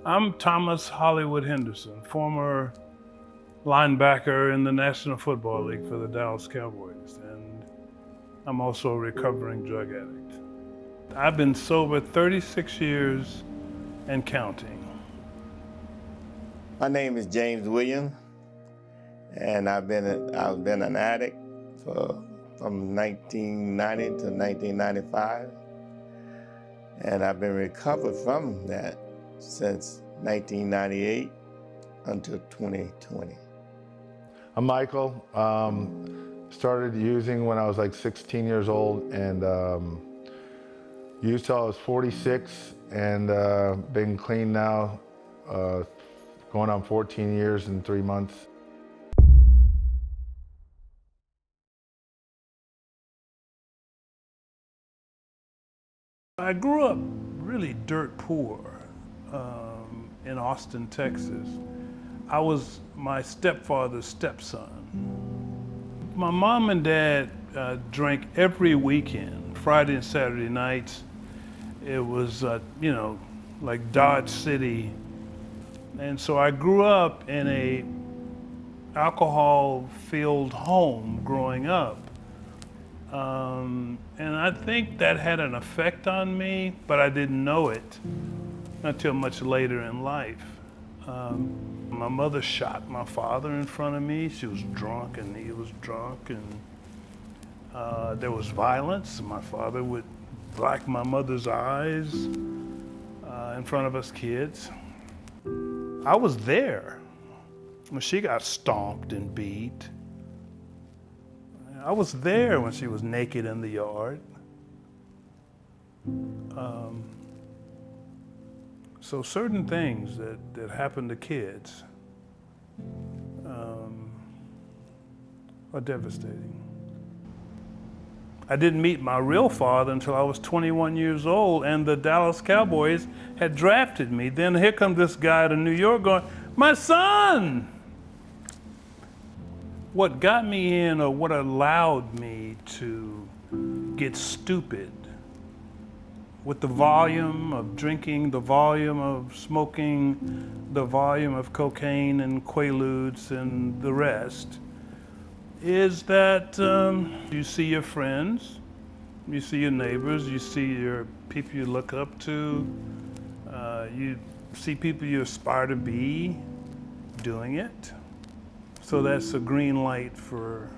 I'm Thomas Hollywood Henderson, former linebacker in the National Football League for the Dallas Cowboys, and I'm also a recovering drug addict. I've been sober 36 years and counting. My name is James Williams, and I've been an addict from 1990 to 1995, and I've been recovered from that since 1998 until 2020. I'm Michael. Started using when I was like 16 years old, and used till I was 46, and been clean now, going on 14 years and 3 months. I grew up really dirt poor in Austin, Texas. I was my stepfather's stepson. My mom and dad drank every weekend, Friday and Saturday nights. It was, like Dodge City. And so I grew up in a alcohol-filled home growing up. And I think that had an effect on me, but I didn't know it until much later in life. My mother shot my father in front of me. She was drunk and he was drunk, and there was violence. My father would black my mother's eyes in front of us kids. I was there when she got stomped and beat. I was there when she was naked in the yard. So certain things that happen to kids are devastating. I didn't meet my real father until I was 21 years old, and the Dallas Cowboys had drafted me. Then here comes this guy to New York going, "My son!" What got me in, or what allowed me to get stupid with the volume of drinking, the volume of smoking, the volume of cocaine and Quaaludes and the rest, is that you see your friends, you see your neighbors, you see your people you look up to, you see people you aspire to be doing it. So that's a green light for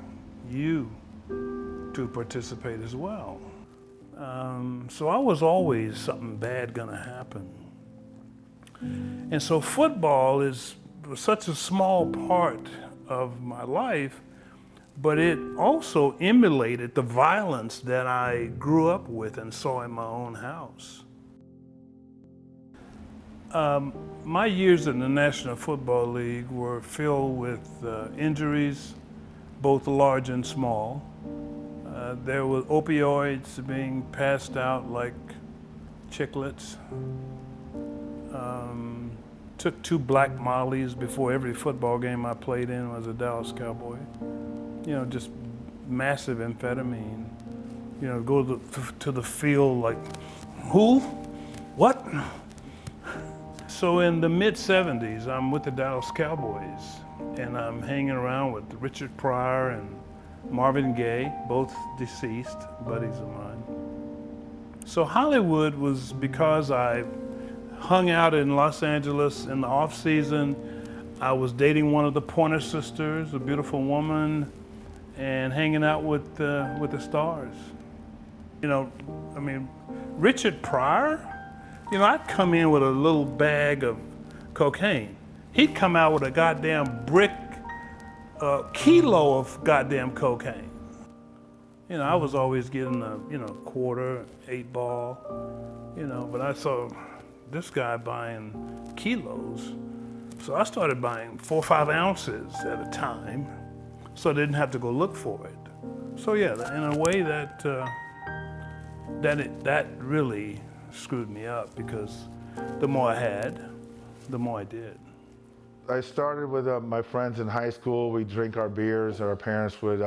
you to participate as well. So I was always something bad gonna happen. And so football was such a small part of my life, but it also emulated the violence that I grew up with and saw in my own house. My years in the National Football League were filled with injuries, both large and small. There were opioids being passed out like chiclets. Took 2 black mollies before every football game I played in as a Dallas Cowboy. Just massive amphetamine. Go to the field like, who? What? So in the mid-'70s, I'm with the Dallas Cowboys, and I'm hanging around with Richard Pryor and Marvin Gaye, both deceased buddies of mine. So Hollywood was because I hung out in Los Angeles in the off season. I was dating one of the Pointer Sisters, a beautiful woman, and hanging out with the stars. Richard Pryor, I'd come in with a little bag of cocaine. He'd come out with a goddamn brick, kilo of goddamn cocaine. I was always getting a quarter, 8-ball, but I saw this guy buying kilos. So I started buying 4 or 5 ounces at a time, so I didn't have to go look for it. So yeah, in a way that really screwed me up, because the more I had, the more I did. I started with my friends in high school. We'd drink our beers. Our parents would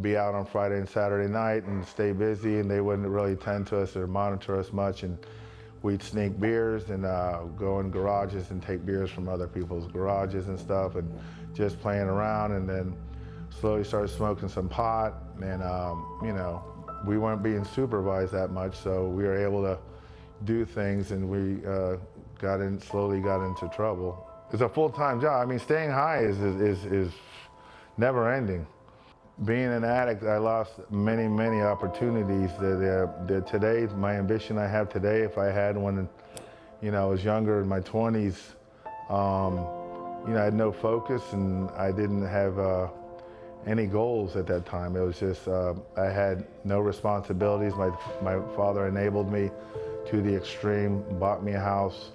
be out on Friday and Saturday night and stay busy, and they wouldn't really tend to us or monitor us much. And we'd sneak beers and go in garages and take beers from other people's garages and stuff, and just playing around. And then slowly started smoking some pot, and you know, we weren't being supervised that much, so we were able to do things, and we slowly got into trouble. It's a full-time job. I mean, staying high is never ending. Being an addict, I lost many opportunities that today, my ambition I have today, if I had when, you know, I was younger in my 20s, you know, I had no focus and I didn't have any goals at that time. It was just, I had no responsibilities. My father enabled me to the extreme, bought me a house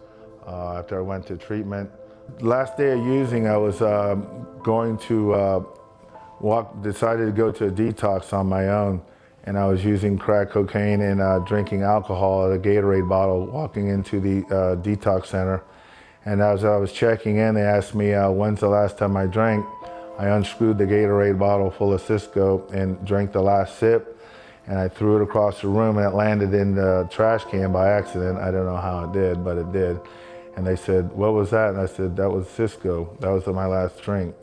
after I went to treatment. Last day of using, I was going to decided to go to a detox on my own, and I was using crack cocaine and drinking alcohol at a Gatorade bottle, walking into the detox center. And as I was checking in, they asked me when's the last time I drank. I unscrewed the Gatorade bottle full of Cisco and drank the last sip, and I threw it across the room, and it landed in the trash can by accident. I don't know how it did, but it did. And they said, "What was that?" And I said, "That was Cisco. That was my last drink."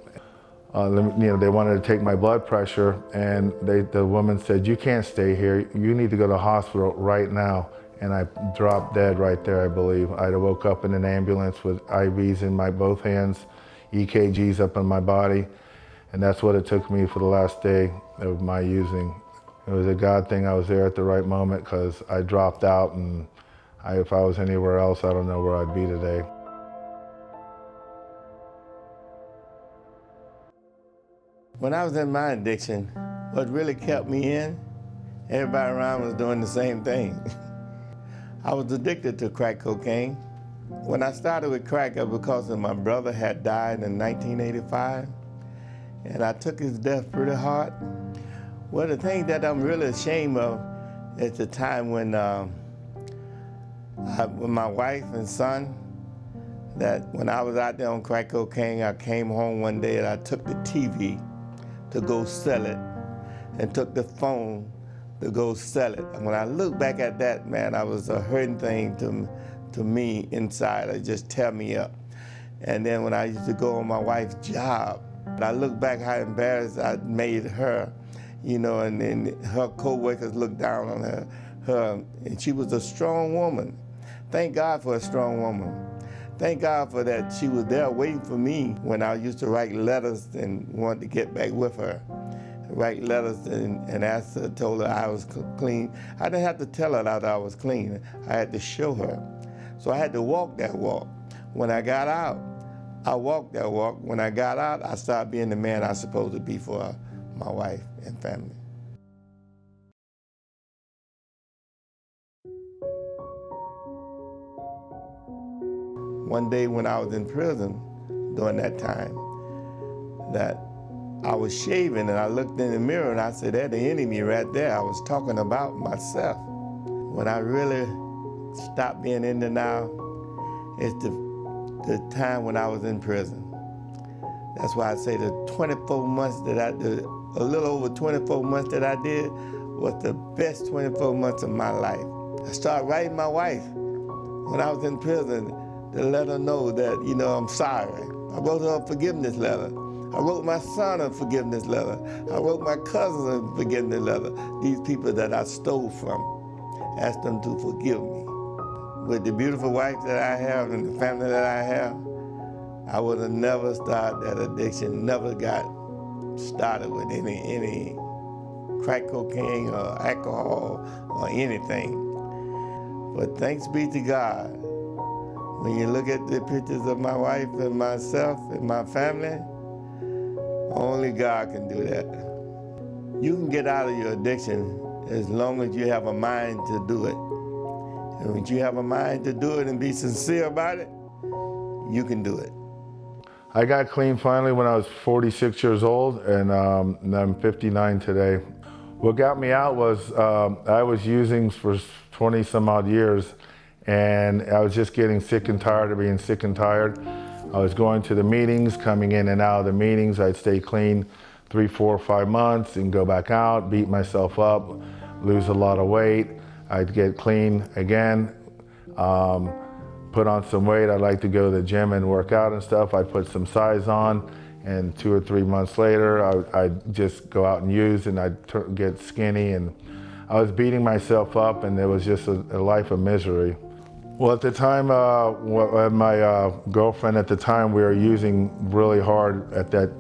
You know, they wanted to take my blood pressure, and the woman said, "You can't stay here. You need to go to the hospital right now." And I dropped dead right there, I believe. I woke up in an ambulance with IVs in my both hands, EKGs up in my body, and that's what it took me for the last day of my using. It was a God thing. I was there at the right moment, because I dropped out, and if I was anywhere else, I don't know where I'd be today. When I was in my addiction, what really kept me in, everybody around was doing the same thing. I was addicted to crack cocaine. When I started with crack, it was because my brother had died in 1985, and I took his death pretty hard. Well, the thing that I'm really ashamed of is the time when my wife and son, that when I was out there on crack cocaine, I came home one day and I took the TV to go sell it, and took the phone to go sell it. And when I look back at that, man, I was a hurting thing to me inside. It just tear me up. And then when I used to go on my wife's job, I look back how embarrassed I made her, you know, and then her co-workers looked down on her, and she was a strong woman. Thank God for a strong woman. Thank God for that. She was there waiting for me when I used to write letters and wanted to get back with her. Write letters and ask her, told her I was clean. I didn't have to tell her that I was clean. I had to show her. So I had to walk that walk. When I got out, I walked that walk. When I got out, I started being the man I was supposed to be for my wife and family. One day when I was in prison during that time, that I was shaving and I looked in the mirror and I said, "That's the enemy right there." I was talking about myself. When I really stopped being in denial, it's the time when I was in prison. That's why I say the 24 months that I did, a little over 24 months that I did, was the best 24 months of my life. I started writing my wife when I was in prison to let her know that, you know, I'm sorry. I wrote her a forgiveness letter. I wrote my son a forgiveness letter. I wrote my cousin a forgiveness letter. These people that I stole from, asked them to forgive me. With the beautiful wife that I have and the family that I have, I would have never started that addiction, never got started with any crack cocaine or alcohol or anything. But thanks be to God, when you look at the pictures of my wife and myself and my family, only God can do that. You can get out of your addiction as long as you have a mind to do it. And when you have a mind to do it and be sincere about it, you can do it. I got clean finally when I was 46 years old, and I'm 59 today. What got me out was I was using for 20 some odd years, and I was just getting sick and tired of being sick and tired. I was going to the meetings, coming in and out of the meetings. I'd stay clean 3, 4, 5 months and go back out, beat myself up, lose a lot of weight. I'd get clean again. put on some weight. I like to go to the gym and work out and stuff. I put some size on, and 2 or 3 months later, I'd just go out and use, and I'd get skinny, and I was beating myself up, and it was just a life of misery. Well, at the time, my girlfriend at the time, we were using really hard at that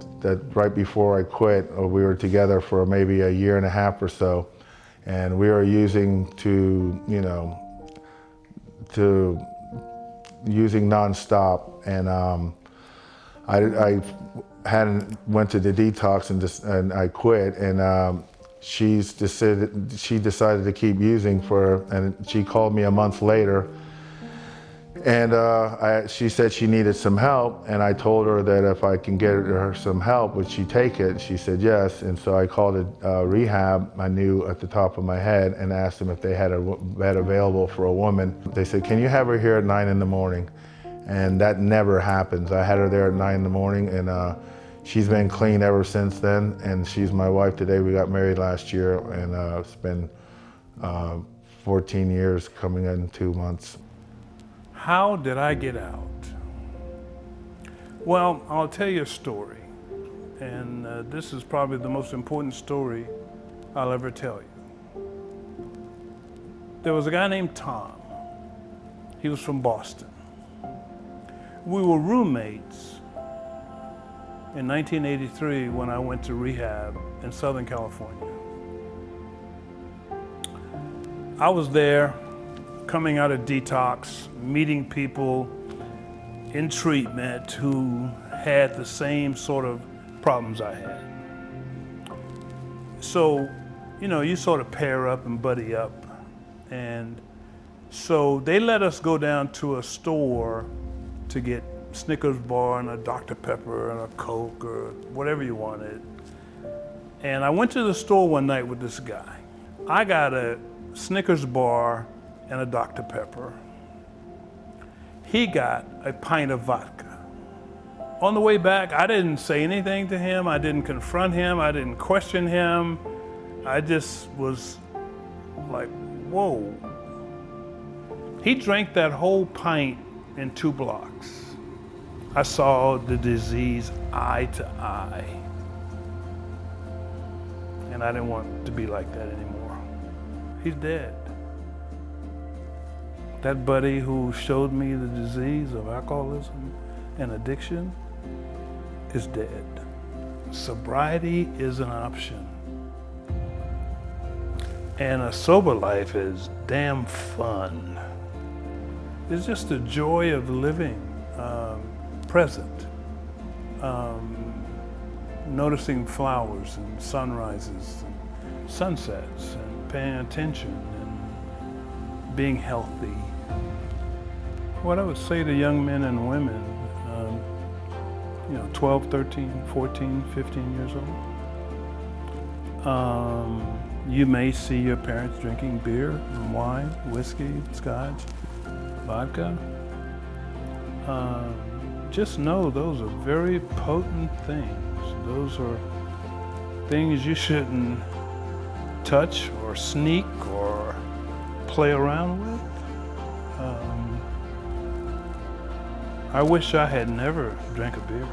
right before I quit. We were together for maybe a year and a half or so, and we were using using nonstop. And I went to the detox and I quit. And she decided to keep using and she called me a month later. And she said she needed some help, and I told her that if I can get her some help, would she take it? She said yes, and so I called a rehab I knew at the top of my head and asked them if they had a bed available for a woman. They said, can you have her here at 9 in the morning? And that never happens. I had her there at 9 in the morning, and she's been clean ever since then, and she's my wife today. We got married last year, and it's been 14 years coming in 2 months. How did I get out? Well, I'll tell you a story, and this is probably the most important story I'll ever tell you. There was a guy named Tom. He was from Boston. We were roommates in 1983 when I went to rehab in Southern California. I was there coming out of detox, meeting people in treatment who had the same sort of problems I had. So, you sort of pair up and buddy up. And so they let us go down to a store to get Snickers bar and a Dr. Pepper and a Coke or whatever you wanted. And I went to the store one night with this guy. I got a Snickers bar and a Dr. Pepper. He got a pint of vodka. On the way back, I didn't say anything to him. I didn't confront him. I didn't question him. I just was like, whoa. He drank that whole pint in 2 blocks. I saw the disease eye to eye. And I didn't want to be like that anymore. He's dead. That buddy who showed me the disease of alcoholism and addiction is dead. Sobriety is an option. And a sober life is damn fun. It's just the joy of living present, noticing flowers and sunrises and sunsets and paying attention and being healthy. What I would say to young men and women, 12, 13, 14, 15 years old, you may see your parents drinking beer and wine, whiskey, scotch, vodka. Just know those are very potent things. Those are things you shouldn't touch or sneak or play around with. I wish I had never drank a beer.